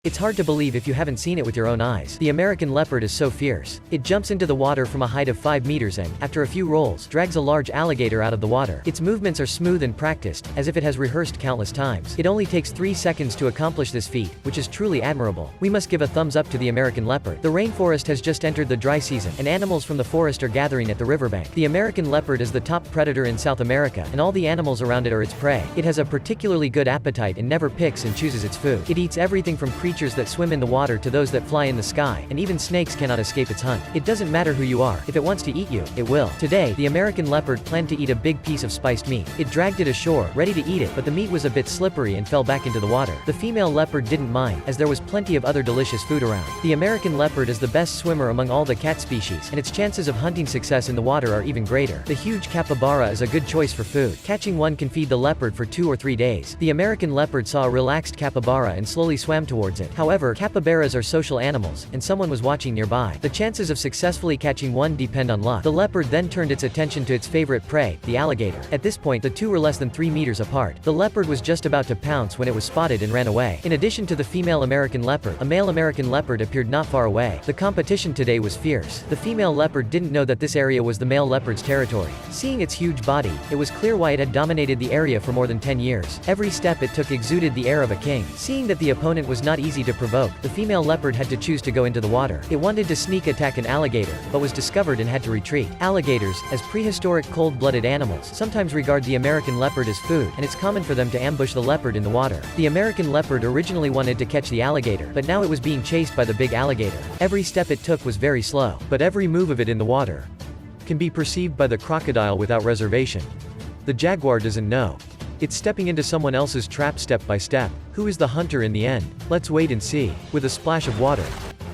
It's hard to believe if you haven't seen it with your own eyes. The American leopard is so fierce. It jumps into the water from a height of 5 meters and, after a few rolls, drags a large alligator out of the water. Its movements are smooth and practiced, as if it has rehearsed countless times. It only takes 3 seconds to accomplish this feat, which is truly admirable. We must give a thumbs up to the American leopard. The rainforest has just entered the dry season, and animals from the forest are gathering at the riverbank. The American leopard is the top predator in South America, and all the animals around it are its prey. It has a particularly good appetite and never picks and chooses its food. It eats everything from creatures that swim in the water to those that fly in the sky, and even snakes cannot escape its hunt. It doesn't matter who you are. If it wants to eat you, it will. Today, the American leopard planned to eat a big piece of spiced meat. It dragged it ashore, ready to eat it, but the meat was a bit slippery and fell back into the water. The female leopard didn't mind, as there was plenty of other delicious food around. The American leopard is the best swimmer among all the cat species, and its chances of hunting success in the water are even greater. The huge capybara is a good choice for food. Catching one can feed the leopard for 2 or 3 days. The American leopard saw a relaxed capybara and slowly swam towards it. However, capybaras are social animals, and someone was watching nearby. The chances of successfully catching one depend on luck. The leopard then turned its attention to its favorite prey, the alligator. At this point, the two were less than 3 meters apart. The leopard was just about to pounce when it was spotted and ran away. In addition to the female American leopard, a male American leopard appeared not far away. The competition today was fierce. The female leopard didn't know that this area was the male leopard's territory. Seeing its huge body, it was clear why it had dominated the area for more than 10 years. Every step it took exuded the air of a king. Seeing that the opponent was not easy to provoke, the female leopard had to choose to go into the water. It wanted to sneak attack an alligator, but was discovered and had to retreat. Alligators, as prehistoric cold-blooded animals, sometimes regard the American leopard as food, and it's common for them to ambush the leopard in the water. The American leopard originally wanted to catch the alligator, but now it was being chased by the big alligator. Every step it took was very slow, but every move of it in the water can be perceived by the crocodile without reservation. The jaguar doesn't know. It's stepping into someone else's trap step by step. Who is the hunter in the end? Let's wait and see. With a splash of water,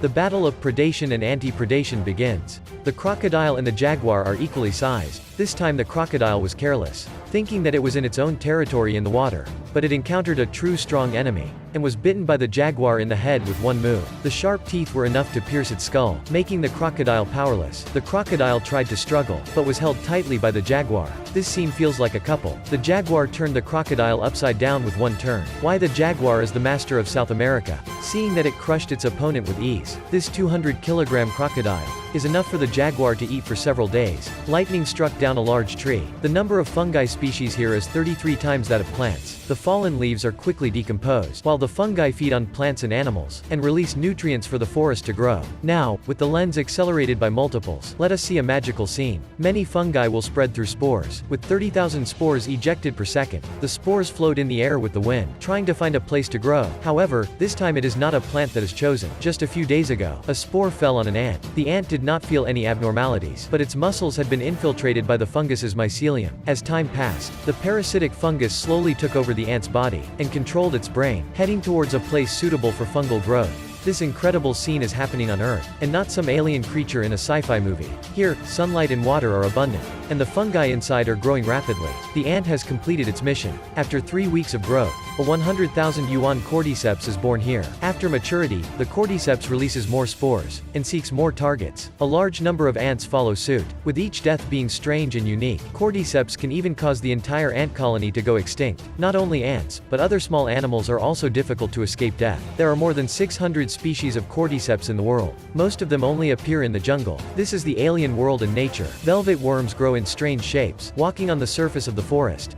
the battle of predation and anti-predation begins. The crocodile and the jaguar are equally sized. This time the crocodile was careless, thinking that it was in its own territory in the water, but it encountered a true strong enemy, and was bitten by the jaguar in the head with one move. The sharp teeth were enough to pierce its skull, making the crocodile powerless. The crocodile tried to struggle, but was held tightly by the jaguar. This scene feels like a couple. The jaguar turned the crocodile upside down with one turn. Why the jaguar is the master of South America? Seeing that it crushed its opponent with ease. This 200-kilogram crocodile is enough for the jaguar to eat for several days. Lightning struck down a large tree. The number of fungi species here is 33 times that of plants. The fallen leaves are quickly decomposed, while the fungi feed on plants and animals, and release nutrients for the forest to grow. Now, with the lens accelerated by multiples, let us see a magical scene. Many fungi will spread through spores, with 30,000 spores ejected per second. The spores float in the air with the wind, trying to find a place to grow. However, this time it is not a plant that is chosen. Just a few days ago, a spore fell on an ant. The ant did not feel any abnormalities, but its muscles had been infiltrated by the fungus's mycelium. As time passed, the parasitic fungus slowly took over the ant's body, and controlled its brain, heading towards a place suitable for fungal growth. This incredible scene is happening on Earth, and not some alien creature in a sci-fi movie. Here, sunlight and water are abundant, and the fungi inside are growing rapidly. The ant has completed its mission. After 3 weeks of growth, a 100,000 yuan cordyceps is born here. After maturity, the cordyceps releases more spores, and seeks more targets. A large number of ants follow suit, with each death being strange and unique. Cordyceps can even cause the entire ant colony to go extinct. Not only ants, but other small animals are also difficult to escape death. There are more than 600 species of cordyceps in the world. Most of them only appear in the jungle. This is the alien world in nature. Velvet worms grow in strange shapes, walking on the surface of the forest.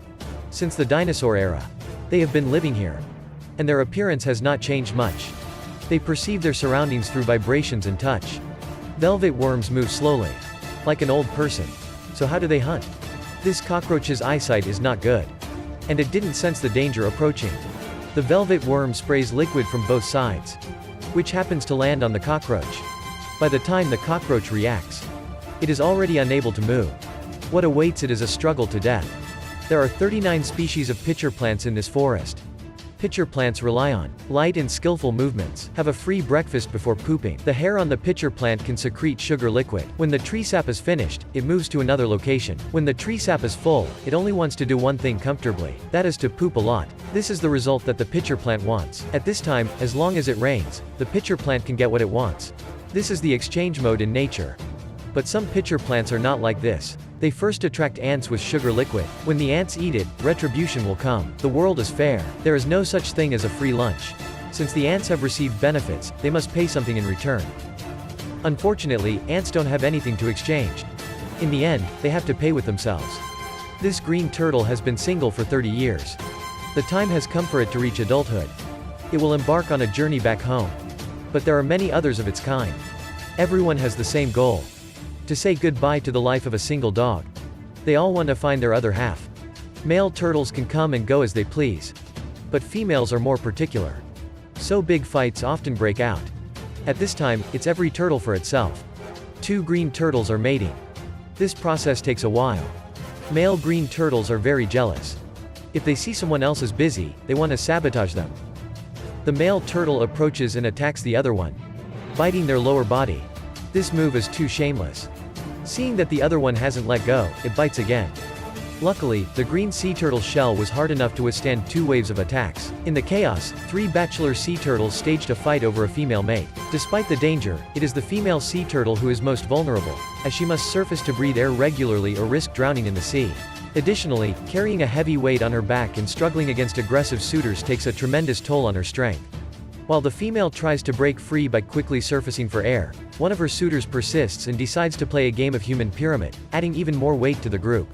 Since the dinosaur era, they have been living here, and their appearance has not changed much. They perceive their surroundings through vibrations and touch. Velvet worms move slowly, like an old person. So how do they hunt? This cockroach's eyesight is not good, and it didn't sense the danger approaching. The velvet worm sprays liquid from both sides, which happens to land on the cockroach. By the time the cockroach reacts, it is already unable to move. What awaits it is a struggle to death. There are 39 species of pitcher plants in this forest. Pitcher plants rely on light and skillful movements, have a free breakfast before pooping. The hair on the pitcher plant can secrete sugar liquid. When the tree sap is finished, it moves to another location. When the tree sap is full, it only wants to do one thing comfortably. That is to poop a lot. This is the result that the pitcher plant wants. At this time, as long as it rains, the pitcher plant can get what it wants. This is the exchange mode in nature. But some pitcher plants are not like this. They first attract ants with sugar liquid. When the ants eat it, retribution will come. The world is fair. There is no such thing as a free lunch. Since the ants have received benefits, they must pay something in return. Unfortunately, ants don't have anything to exchange. In the end, they have to pay with themselves. This green turtle has been single for 30 years. The time has come for it to reach adulthood. It will embark on a journey back home. But there are many others of its kind. Everyone has the same goal. To say goodbye to the life of a single dog. They all want to find their other half. Male turtles can come and go as they please. But females are more particular. So big fights often break out. At this time, it's every turtle for itself. Two green turtles are mating. This process takes a while. Male green turtles are very jealous. If they see someone else is busy, they want to sabotage them. The male turtle approaches and attacks the other one, biting their lower body. This move is too shameless. Seeing that the other one hasn't let go, it bites again. Luckily, the green sea turtle's shell was hard enough to withstand 2 waves of attacks. In the chaos, 3 bachelor sea turtles staged a fight over a female mate. Despite the danger, it is the female sea turtle who is most vulnerable, as she must surface to breathe air regularly or risk drowning in the sea. Additionally, carrying a heavy weight on her back and struggling against aggressive suitors takes a tremendous toll on her strength. While the female tries to break free by quickly surfacing for air, one of her suitors persists and decides to play a game of human pyramid, adding even more weight to the group.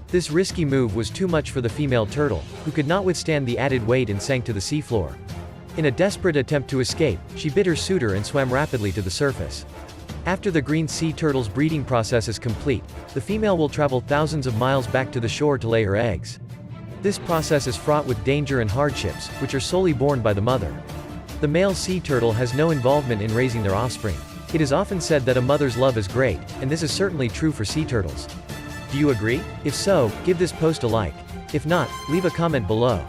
This risky move was too much for the female turtle, who could not withstand the added weight and sank to the seafloor. In a desperate attempt to escape, she bit her suitor and swam rapidly to the surface. After the green sea turtle's breeding process is complete, the female will travel thousands of miles back to the shore to lay her eggs. This process is fraught with danger and hardships, which are solely borne by the mother. The male sea turtle has no involvement in raising their offspring. It is often said that a mother's love is great, and this is certainly true for sea turtles. Do you agree? If so, give this post a like. If not, leave a comment below.